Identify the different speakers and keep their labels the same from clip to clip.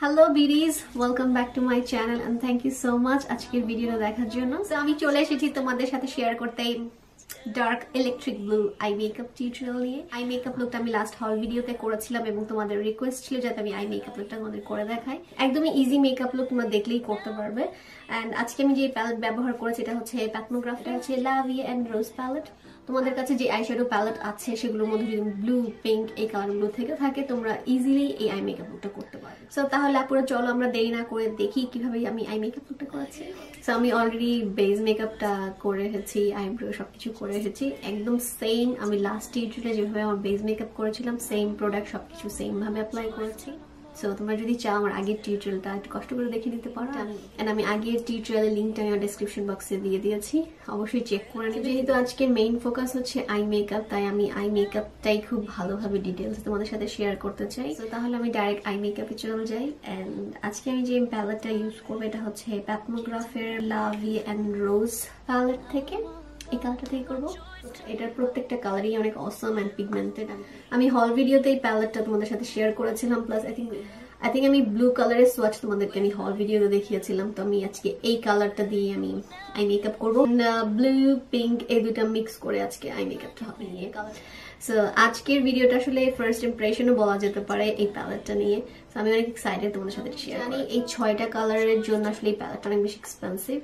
Speaker 1: Hello beauties, welcome back to my channel and thank you so much আজকের ভিডিওটা দেখার জন্য। সো আমি চলে এসেছি তোমাদের সাথে শেয়ার করতে dark electric blue eye makeup tutorial নিয়ে। আই মেকআপ লুকটা আমি লাস্ট হল ভিডিওতে করেছিলাম এবং তোমাদের রিকোয়েস্ট ছিল যাতে আমি আই মেকআপ লুকটা তোমাদের করে দেখাই। একদমই ইজি মেকআপ লুক, তোমরা দেখলেই করতে পারবে। এন্ড আজকে আমি যে প্যালেট ব্যবহার করেছি এটা হচ্ছে প্যাটনোগ্রাফটা হচ্ছে লাভি এন্ড রোজ প্যালেট। তোমাদের কাছে যে আইশ্যাডো প্যালেট আছে সেগুলোর মধ্যে যদি ব্লু, পিঙ্ক এই কালারগুলো থেকে থাকে তোমরা ইজিলি এই আই মেকআপ লুকটা করতে পারবে। সো তাহলে আপুরা চলো আমরা দেরি না করে দেখি কিভাবে আমি আই মেকআপ লুকটা করেছি। সো আমি অলরেডি বেস মেকআপটা করে এসেছি, আইব্রো সবকিছু করে এসেছি একদম সেম। আমি লাস্ট টিউটোরিয়ালে যেভাবে আমার বেস মেকআপ করেছিলাম সেম প্রোডাক্ট সবকিছু সেম ভাবে অ্যাপ্লাই করেছি। সো তোমরা যদি চাও আমার আগের টিউটোরিয়ালটা একটু কষ্ট করে দেখে নিতে পারো। এন্ড আমি আগের টিউটোরিয়ালের লিঙ্কটা আমি ডেসক্রিপশন বক্সে দিয়ে দিয়েছি, অবশ্যই চেক করে নিও। যেহেতু আজকের মেইন ফোকাস হচ্ছে আই মেকআপ, তাই আমি আই মেকআপটাই খুব ভালোভাবে ডিটেলস তোমাদের সাথে শেয়ার করতে চাই। তো তাহলে আমি ডাইরেক্ট আই মেকআপে চলে যাই। এন্ড আজকে আমি যে প্যালেটটা ইউজ করবো এটা হচ্ছে প্যাটনোগ্রাফের লাভি এন্ড রোজ প্যালেট থেকে। এই কালারটা থেকে করবো। এটার প্রত্যেকটা কালারই অনেক অসম এন্ড পিগমেন্টেড। আমি হল ভিডিওতে এই প্যালেটটা তোমাদের সাথে শেয়ার করেছিলাম, প্লাস আই থিঙ্ক আমি ব্লু কালারের সোয়াচ তোমাদেরকে আমি হল ভিডিওতে দেখিয়েছিলাম। তো আমি আজকে এই কালারটা দিয়ে আমি আই মেকআপ করবো। ব্লু পিঙ্ক এই দুটা মিক্স করে আজকে আই মেকআপটা হবে নিয়ে কালার। সো আজকের ভিডিওটা আসলে ফার্স্ট ইমপ্রেশনও বলা যেতে পারে এই প্যালেটটা নিয়ে। তো আমি অনেক এক্সাইটেড তোমাদের সাথে শেয়ার করি। এই 6টা কালারের জন্য আসলে এই প্যালেটটা অনেক বেশি এক্সপেন্সিভ,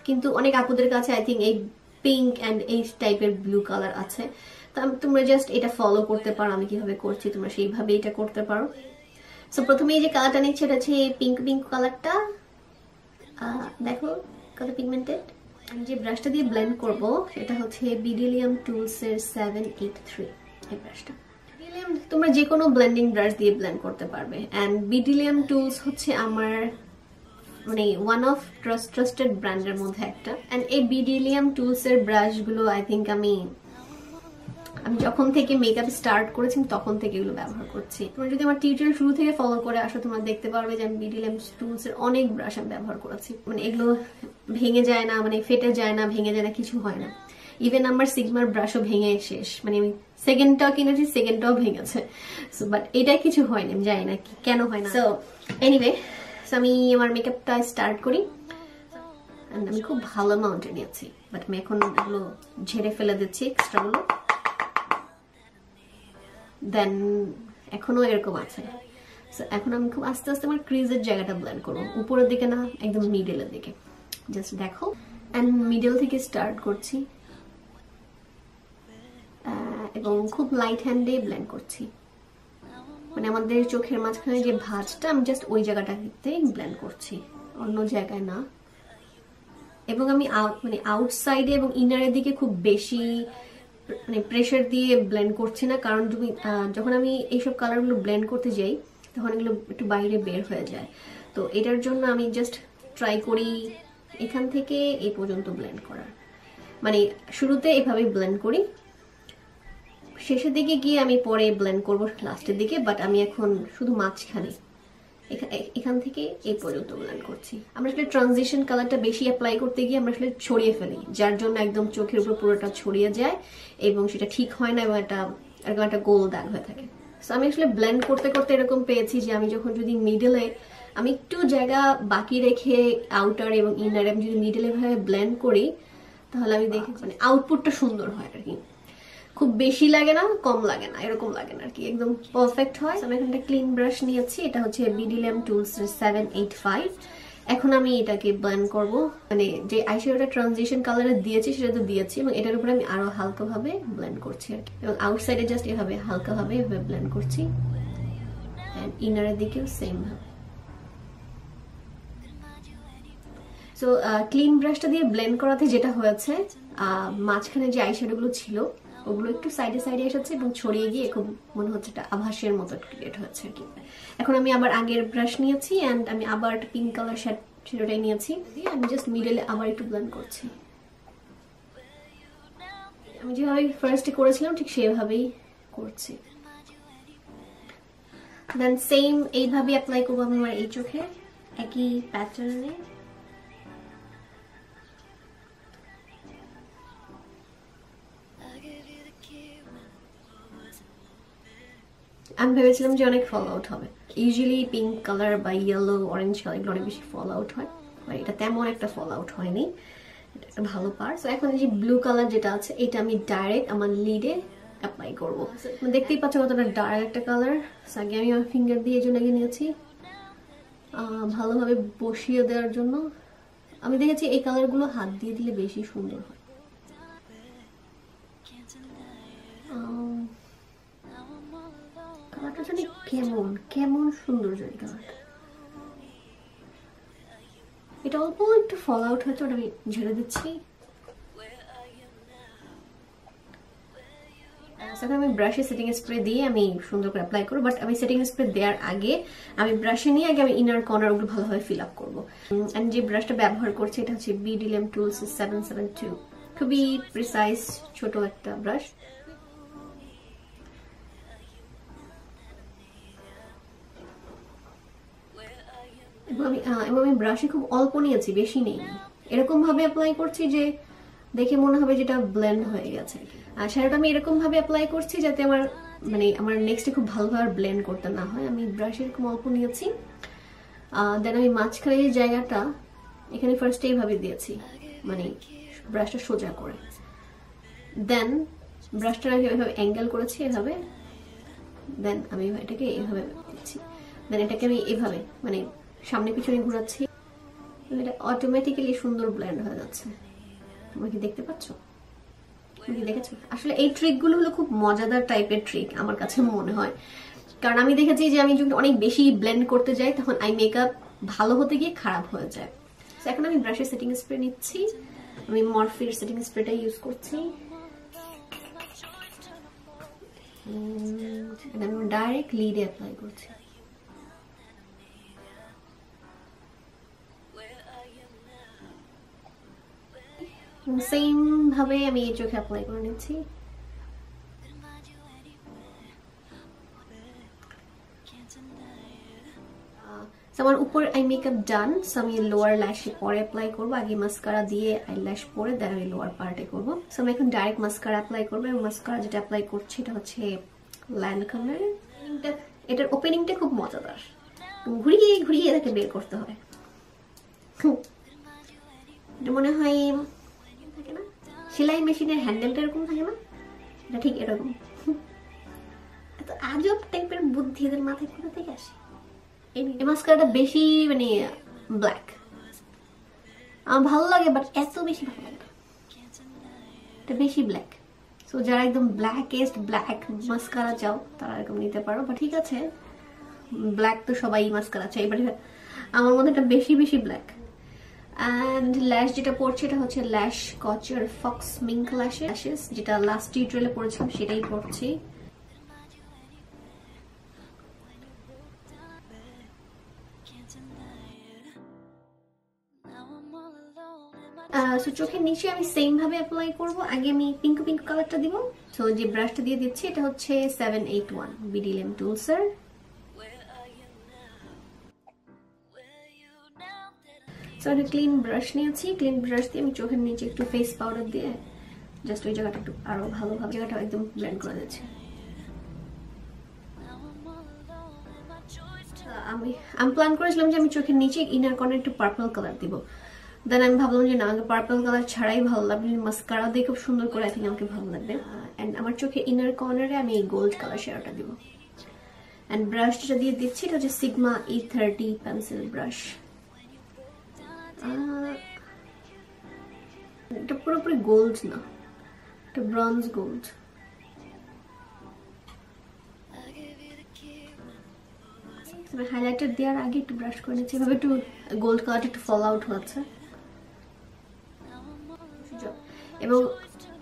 Speaker 1: কিন্তু অনেক আপুদের কাছে আই থিঙ্ক এই পিঙ্ক এন্ড এই টাইপের ব্লু কালার আছে। তো তোমরা জাস্ট এটা ফলো করতে পারো, আমি কিভাবে করছি তোমরা সেইভাবে এটা করতে পারো। সো প্রথমে এই যে কালারটা নিচ্ছে এটা হচ্ছে পিঙ্ক পিঙ্ক কালারটা, দেখো কত পিগমেন্টেড। আমি যে ব্রাশটা দিয়ে ব্লেন্ড করব এটা হচ্ছে বিডিলিয়াম টুলস এর 783 এই ব্রাশটা। বিডিলিয়াম তোমরা যে কোনো ব্লেন্ডিং ব্রাশ দিয়ে ব্লেন্ড করতে পারবে। এন্ড বিডিলিয়াম টুলস হচ্ছে আমার মানে ওয়ান অফ ট্রাস্টেড ব্র্যান্ডের মধ্যে একটা। এন্ড এই বিডিলিয়াম টুলস এর ব্রাশ গুলো আই থিঙ্ক আমি যখন থেকে মেকআপ স্টার্ট করেছি তখন থেকে এগুলো ব্যবহার করছি। তোমরা যদি আমার টিউটোরিয়াল শুরু থেকে ফলো করে আসো তোমরা দেখতে পারবে যে আমি বিডিলিয়াম টুলস এর অনেক ব্রাশ আমি ব্যবহার করেছি। মানে এগুলো ভেঙে যায় না, মানে ফেটে যায় না, ভেঙে যায় না, কিছু হয় না। ইভেন আমার সিগমার ব্রাশও ভেঙে শেষ, মানে আমি সেকেন্ডটাও কিনেছি সেকেন্ডটাও ভেঙেছে। সো বাট এটা কিছু হয়নি, আমি জানি না কেন হয় না। সো এনিওয়ে আমি আমার মেকআপটা স্টার্ট করি। আমি খুব ভালো অ্যামাউন্টে নিয়েছি, বাট আমি এখন এগুলো ঝেড়ে ফেলে দিচ্ছি এক্সট্রাগুলো। দেন এখনো এরকম আছে। এখন আমি খুব আস্তে আস্তে আমার ক্রিজের জায়গাটা ব্লেন্ড করবো, উপরের দিকে না, একদম মিডলের দিকে। জাস্ট দেখো এন্ড মিডল থেকে স্টার্ট করছি এবং খুব লাইট হ্যান্ডে ব্লেন্ড করছি। মানে আমাদের চোখের মাঝখানে যে ভাঁজটা আমি জাস্ট ওই জায়গাটাতে ব্লেন্ড করছি, অন্য জায়গায় না। এবং আমি মানে আউটসাইডে এবং ইনারের দিকে খুব বেশি মানে প্রেসার দিয়ে ব্লেন্ড করছি না, কারণ তুমি যখন আমি এইসব কালারগুলো ব্লেন্ড করতে যাই তখন এগুলো একটু বাইরে বের হয়ে যায়। তো এটার জন্য আমি জাস্ট ট্রাই করি এখান থেকে এই পর্যন্ত ব্লেন্ড করার। মানে শুরুতে এভাবে ব্লেন্ড করি, শেষের দিকে গিয়ে আমি পরে ব্লেন্ড করব লাস্টের দিকে। বাট আমি এখন শুধু মাঝখানে এখান থেকে এই পর্যন্ত ব্লেন্ড করছি। আমরা আসলে ট্রানজিশন কালারটা বেশি অ্যাপ্লাই করতে গিয়ে আমরা আসলে ছড়িয়ে ফেলি, যার জন্য একদম চোখের উপর পুরোটা ছড়িয়ে যায় এবং সেটা ঠিক হয় না এবং এরকম একটা গোল দাগ হয়ে থাকে। সো আমি আসলে ব্লেন্ড করতে করতে এরকম পেয়েছি যে আমি যখন যদি মিডলে আমি একটু জায়গা বাকি রেখে আউটার এবং ইনার আমি যদি মিডলে ভাবে ব্লেন্ড করি তাহলে আমি দেখেছি মানে আউটপুটটা সুন্দর হয় আর কি। খুব বেশি লাগে না, কম লাগে না, এরকম লাগে না আর কি, একদম পারফেক্ট হয়। আমি এখানে ক্লিন ব্রাশ নিয়েছি, এটা হচ্ছে বিডিলিয়াম টুলস 785। এখন আমি এটাকে ব্লেন্ড করব। মানে যে আইশ্যাডোটা ট্রানজিশন কালারে দিয়েছি সেটা তো দিয়েছি এবং এটার উপরে আমি আরো হালকা ভাবে ব্লেন্ড করছি আর কি। এবং আউটসাইডে জাস্ট এভাবে হালকা ভাবে এভাবে ব্লেন্ড করছি এন্ড ইনারের দিকেও সেম ভাবে। সো ক্লিন ব্রাশটা দিয়ে ব্লেন্ড করাতে যেটা হয়েছে মাঝখানে যে আইশ্যাডো গুলো ছিল ওগুলো একটু সাইডে সাইডে এসেছে এবং ছড়িয়ে গিয়ে খুব মনে হচ্ছে একটা আভাসের মতো ক্রিয়েট হচ্ছে আর কি। এখন আমি আবার আগের ব্রাশ নিয়েছি এন্ড আমি আবার একটা পিঙ্ক কালার শ্যাডোটাই নিয়েছি, আমি জাস্ট মিডলে আবার একটু ব্লেন্ড করছি। আমি যেভাবে ফার্স্টে করেছিলাম ঠিক সেভাবেই করছি। দেন সেম এইভাবে অ্যাপ্লাই করবো আমি আমার এই চোখে একই প্যাটার্নে। আমি ভেবেছিলাম যে অনেক ফল আউট হবে, ইউজুয়ালি পিঙ্ক কালার বা ইয়েলো অরেঞ্জ কালার এগুলো অনেক বেশি ফল আউট হয়, এটা তেমন একটা ফল আউট হয়নি, এটা একটা ভালো পার্ট। সো এখন এই যে ব্লু কালার যেটা আছে এটা আমি ডাইরেক্ট আমার লিডে অ্যাপ্লাই করবো। দেখতেই পাচ্ছ কতটা ডার্ক একটা কালার। সো আগে আমি আমার ফিঙ্গার দিয়ে জন্য নিয়েছি ভালোভাবে বসিয়ে দেওয়ার জন্য। আমি দেখেছি এই কালারগুলো হাত দিয়ে দিলে বেশি সুন্দর হয়। কালারটা জানি কেমন কেমন সুন্দর জানি কালারটা। এটা অল্প একটু ফল আউট হয়েছে, ওটা আমি ঝেড়ে দিচ্ছি। আমি ব্রাশে সেটিং স্প্রে দিয়ে আমি সুন্দর করে অ্যাপ্লাই করবো, বাট আমি সেটিং স্প্রে দেওয়ার আগে আমি ব্রাশে নিয়ে আগে আমি ইনার কর্নার ওগুলো ভালোভাবে ফিল আপ করবো। আমি যে ব্রাশটা ব্যবহার করছি এটা হচ্ছে BDLM Tools 772, খুবই প্রিসাইজ ছোট একটা ব্রাশ। এবং আমি ব্রাশে খুব অল্প নিয়েছি, বেশি নেই, এরকম ভাবে অ্যাপ্লাই করছি যে দেখে মনে হবে যেটা ব্লেন্ড হয়ে গেছে। আর শ্যাডোটা আমি এরকম ভাবে অ্যাপ্লাই করছি যাতে আমার আমার নেক্সটে খুব ভালোভাবে ব্লেন্ড করতে না হয়। আমি ব্রাশে এরকম অল্প নিয়েছি, দেন আমি মাঝখানে যে জায়গাটা এখানে ফার্স্টে এইভাবে দিয়েছি, ব্রাশটা সোজা করে, দেন ব্রাশটা আমি এভাবে অ্যাঙ্গেল করেছি এভাবে, দেন আমি এটাকে এভাবে দিচ্ছি, দেন এটাকে আমি এভাবে সামনে পিছনে ঘোরাচ্ছি, এটা অটোমেটিক্যালি সুন্দর ব্লেন্ড হয়ে যাচ্ছে। তোমরা কি দেখতে পাচ্ছ? তুমি দেখেছো? আসলে এই ট্রিকগুলো হলো খুব মজাদার টাইপের ট্রিক আমার কাছে মনে হয়, কারণ আমি দেখেছি যে আমি যদি অনেক বেশি ব্লেন্ড করতে যাই তখন আই মেকআপ ভালো হতে গিয়ে খারাপ হয়ে যায়। এখন আমি ব্রাশের সেটিং স্প্রে নিচ্ছি, আমি মরফির সেটিং স্প্রেটা ইউজ করছি, আমি ডাইরেক্ট লিডে অ্যাপ্লাই করছি। সেম ভাবে আমি এই চোখে অ্যাপ্লাই করে নিচ্ছি। আমার উপর আই মেকআপ ডান, সো আমি লোয়ার ল্যাশে পরে অ্যাপ্লাই করবো। আগে মাস্কারা দিয়ে আই ল্যাশ পরে দেন আমি লোয়ার পার্টে করবো। সো আমি এখন ডাইরেক্ট মাস্কারা অ্যাপ্লাই করবো, এবং মাস্কারা যেটা অ্যাপ্লাই করছি এটা হচ্ছে ল্যানকমের। এটার ওপেনিংটা খুব মজাদার, ঘুরিয়ে ঘুরিয়ে এটাকে বের করতে হয়। এটা মনে হয় থাকে না সেলাই মেশিনের হ্যান্ডেলটা এরকম থাকে না, এটা ঠিক এরকম। এত আজব টাইপের বুদ্ধি এদের মাথায় কোথা থেকে আসে? এই মাস্কারাটা বেশি ব্ল্যাক আমার ভালো লাগে, বাট এত বেশি ভালো লাগে না, এটা বেশি ব্ল্যাক। সো যারা একদম ব্ল্যাকেস্ট ব্ল্যাক মাস্কারা চাও তারা এরকম নিতে পারো, বা ঠিক আছে ব্ল্যাক তো সবাই মাস্কারা চাই, বাট আমার মধ্যে এটা বেশি বেশি ব্ল্যাক। অ্যান্ড ল্যাশ যেটা পড়ছে এটা হচ্ছে ল্যাশ কচের ফক্স মিঙ্ক ল্যাশেস, যেটা লাস্ট টিউটোরিয়ালে পড়েছিলাম সেটাই পড়ছি। চোখের নিচে আমি সেম ভাবে অ্যাপ্লাই করব। আগে আমি পিঙ্ক পিঙ্ক কালারটা দিব। সো যে ব্রাশটা দিয়ে দিচ্ছি এটা হচ্ছে 781 BDLM Tools এর। সো একটা ক্লিন ব্রাশ নিয়েছি, ক্লিন ব্রাশ দিয়ে আমি চোখের নিচে একটু ফেস পাউডার দিয়ে জাস্ট ওই জায়গাটা একটু আরো ভালোভাবে জায়গাটা একদম ব্লেন্ড করে দিচ্ছি। আমি প্ল্যান করেছিলাম যে আমি চোখের নিচে ইনার কর্নার একটু পার্পল কালার দিব, দেন আমি ভাবলাম যে না, আমাকে পার্পল কালার ছাড়াই ভালো লাগবে, মাস্কারা দিয়ে খুব সুন্দর করে এখন আমাকে ভালো লাগবে। অ্যান্ড আমার চোখে ইনার কর্নারে আমি এই গোল্ড কালার শেয়ারটা দিব। অ্যান্ড ব্রাশটা দিয়ে দিচ্ছি, এটা হচ্ছে সিগমা E30 পেন্সিল ব্রাশ। এটা পুরোপুরি গোল্ড না, এটা ব্রঞ্জ গোল্ড। হাইলাইটার দেওয়ার আগে একটু ব্রাশ করে নিচ্ছি, এভাবে একটু গোল্ড কালারটা একটু ফল আউট হচ্ছে। এবং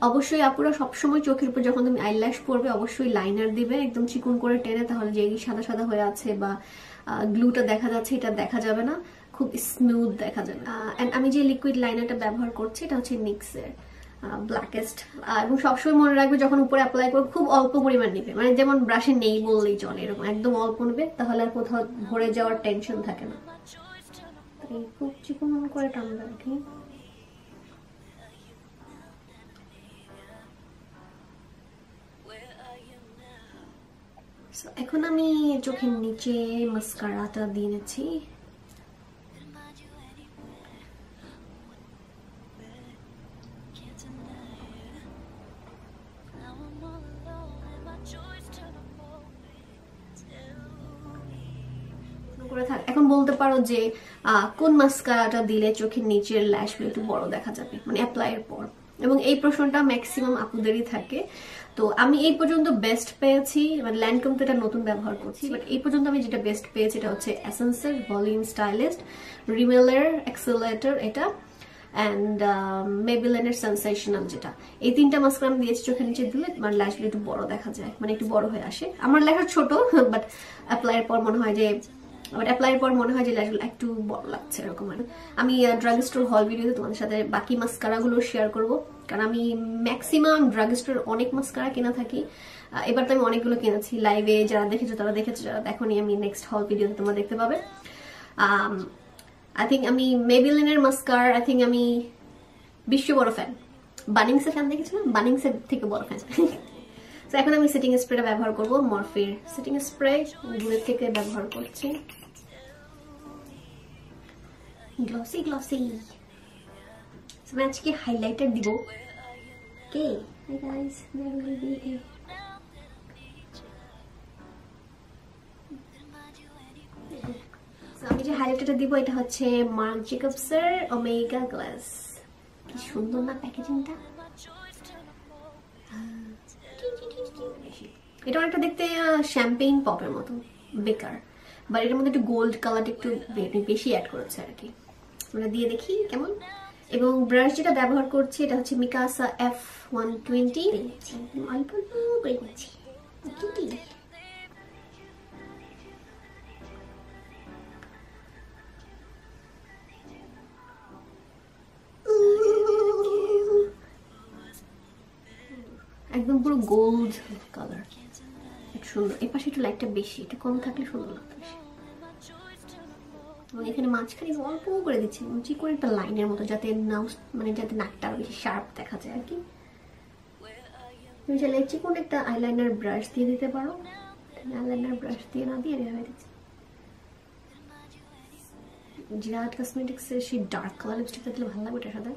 Speaker 1: অবশ্যই আপুরা সবসময় চোখের উপর যখন তুমি আইল্যাশ পরবে অবশ্যই লাইনার দিবে, একদম চিকন করে টেনে, তাহলে যে সাদা সাদা হয়ে আছে বা গ্লুটা দেখা যাচ্ছে এটা দেখা যাবে না, খুব স্মুথ দেখা যাবে। এন্ড আমি যে লিকুইড লাইনারটা ব্যবহার করছি এটা হচ্ছে নিক্সের ব্ল্যাকেস্ট। এবং সবসময় মনে রাখবে যখন উপরে অ্যাপ্লাই করবে খুব অল্প পরিমাণ নিবে, যেমন ব্রাশে নেই বললেই চলে, এরকম একদম অল্প নেবে, তাহলে আর কোথাও ভরে যাওয়ার টেনশন থাকে না। খুব চিকন করে টানবে আর কি। এখন আমি চোখের নিচে মাস্কারাটা দিয়ে নিচ্ছি। এখন বলতে পারো যে কোন মাস্কারাটা দিলে চোখের নিচের ল্যাশগুলো একটু বড় দেখা যাবে, মানে অ্যাপ্লাইয়ের পর। এবং এই প্রশ্নটা ম্যাক্সিমাম আপুদেরই থাকে। তো আমি এই পর্যন্ত বেস্ট পেয়েছি, মানে ল্যান্ডকম তো এটা নতুন ব্যবহার করছি, বাট এই পর্যন্ত আমি যেটা বেস্ট পেয়েছি এটা হচ্ছে এসেন্সের ভলিউম স্টাইলিস্ট, রিমেলের এক্সেলারেটর এটা, অ্যান্ড মেবেলিনের সেন্সেশনাল, যেটা এই তিনটা মাস্কারা আমি দিয়েছি চোখের নিচে দিলে মানে ল্যাশগুলো একটু বড় দেখা যায়, মানে একটু বড় হয়ে আসে। আমার ল্যাশ ছোট, বাট অ্যাপ্লাইয়ের পর মনে হয় যে ল্যাশগুলো একটু বড় লাগছে এরকম। আমি ড্রাগ স্টোর হল ভিডিওতে তোমাদের সাথে বাকি মাস্কারাগুলো শেয়ার করব, কারণ আমি ম্যাক্সিমাম ড্রাগ স্টোর অনেক মাস্কারা কেনা থাকি। এবার তো আমি অনেকগুলো কিনেছি, লাইভে যারা দেখেছো তারা দেখেছো, যারা দেখোনি আমি নেক্সট হল ভিডিওতে তোমরা দেখতে পাবে। আই থিঙ্ক আমি মেবেলিনের মাস্কার, আই থিঙ্ক আমি বিশ্ব বড় ফ্যান। বানিংসের ফ্যান দেখেছিলাম, বানিংসের থেকে বড় ফ্যান। তো এখন আমি সেটিং স্প্রেটা ব্যবহার করবো, মরফির সেটিং স্প্রে দূরের থেকে ব্যবহার করছি। গ্লসি গ্লসি আমি আজকে হাইলাইটার দিব। কে Hey guys, there will be a আমি যে হাইলাইটারটা দিব এটা হচ্ছে মার্ক জেকবসের ওমেগা গ্লাস। কি সুন্দর না প্যাকেজিংটা, এটা অনেকটা দেখতে শ্যাম্পেইন পপের মতো, বেকার, বাট এটার মধ্যে একটু গোল্ড কালারটা একটু বেশি অ্যাড করেছে আর কি। আমরা দিয়ে দেখি কেমন। এবং ব্রাশ যেটা ব্যবহার করছি এটা হচ্ছে মিকাসা F120। অল্প করে নিচ্ছি, একদম পুরো গোল্ড কালার, সুন্দর। এই পাশে একটু লাইটটা বেশি, একটু কম থাকলে সুন্দর লাগতো বেশি। এবং এখানে মাঝখানে অল্প করে দিচ্ছি উঁচি করে একটা লাইনের মতো, যাতে মানে যাতে নাকটা আরো বেশি শার্প দেখা যায় আর কি। তুমি চাইলে চিকন একটা আইলাইনার ব্রাশ দিয়ে দিতে পারো, আইলাইনার ব্রাশ দিয়ে না দিয়ে রেখে দিচ্ছি। জিরাট কসমেটিক্সের সেই ডার্ক কালার লিপস্টিকটা দিলে ভালো লাগবে এটার সাথে।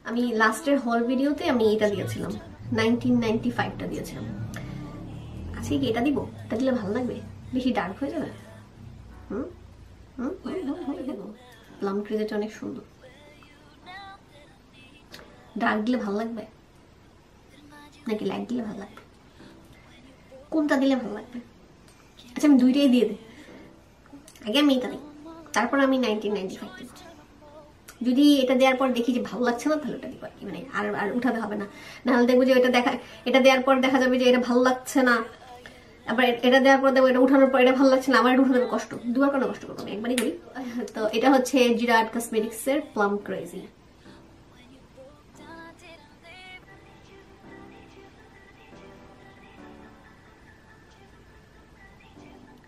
Speaker 1: আমি লাস্টের হল ভিডিওতে আমি এটা দিয়েছিলাম, 1995টা দিয়েছিলাম। আজকে কি এটা দিব? এটা দিলে ভালো লাগবে, বেশি ডার্ক হয়ে যাবে। প্লাম ক্রিজেটা অনেক সুন্দর, ডার্ক দিলে ভালো লাগবে নাকি লাইট দিলে ভালো লাগবে? কোনটা দিলে ভালো লাগবে? আচ্ছা আমি দুইটাই দিয়ে দিই, আগে আমি এটা দিই, তারপর আমি 1995 দিই। যদি এটা দেওয়ার পর দেখি যে ভালো লাগছে না তাহলে এটা দিব আর কি, মানে আর উঠাতে হবে না। নাহলে দেখবো যে এটা দেওয়ার পর দেখা যাবে যে এটা ভালো লাগছে না, আবার এটা দেওয়ার পর দেখবো এটা উঠানোর পর এটা ভালো লাগছে না, আবার এটা উঠাতে কষ্ট, দুবার কোনো কষ্ট করবো না, একবারই করি। তো এটা হচ্ছে জিরাট কসমেটিক্সের প্লাম ক্রেজি।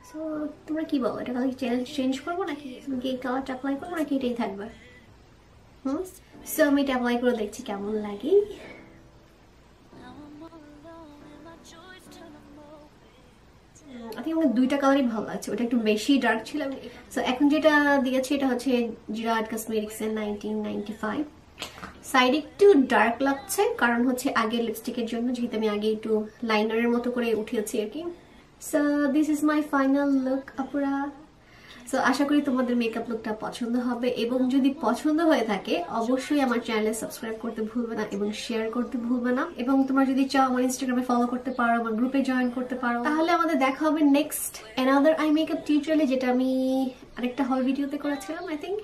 Speaker 1: সো তোমরা কি বলো, এটা কালার চেঞ্জ করবো নাকি এই কালারটা অ্যাপ্লাই করবো নাকি এটাই থাকবে? সো আমি এটা অ্যাপ্লাই করে দেখছি কেমন লাগে। আমার দুইটা কালারই ভালো লাগছে, ওটা একটু বেশি ডার্ক ছিল। সো এখন যেটা দিয়েছি এটা হচ্ছে জিরাট কসমেটিক্সের 1995। সাইড একটু ডার্ক লাগছে কারণ হচ্ছে আগের লিপস্টিকের জন্য, যেহেতু আমি আগে একটু লাইনারের মতো করে উঠিয়েছি আর কি। So this is my final look আপুরা। সো আশা করি তোমাদের মেকআপ লুকটা পছন্দ হবে, এবং যদি পছন্দ হয়ে থাকে অবশ্যই আমার চ্যানেলে সাবস্ক্রাইব করতে ভুলবে না এবং শেয়ার করতে ভুলবে না। এবং তোমরা যদি চাও আমার ইনস্টাগ্রামে ফলো করতে পারো, আমার গ্রুপে জয়েন করতে পারো। তাহলে আমাদের দেখা হবে নেক্সট অ্যানাদার আই মেকআপ টিউটোরিয়ালে, যেটা আমি আরেকটা হল ভিডিওতে করেছিলাম আই থিঙ্ক।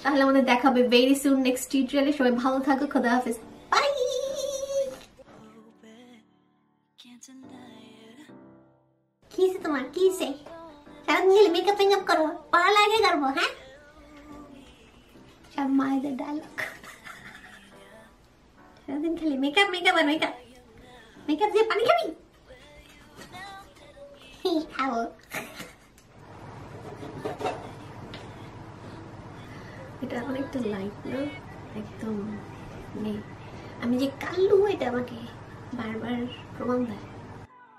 Speaker 1: তাহলে আমাদের দেখা হবে ভেরি সুন নেক্সট টিউটোরিয়ালে। সবাই ভালো থাকো, খোদা হাফেজ, বাই। কিসে তোমার কিসে সারাদিন গেলে মেকআপ মেকআপ করো, পড়া লাগে করবো? হ্যাঁ, সব মায়েদের ডায়লগ। সারাদিন খালি মেকআপ মেকআপ আর মেকআপ, মেকআপ দিয়ে পানি খাবি? খাবো। এটা অনেকটা লাইট না, একদম নেই। আমি যে কাল্লু এটা আমাকে বারবার প্রমাণ দেয়।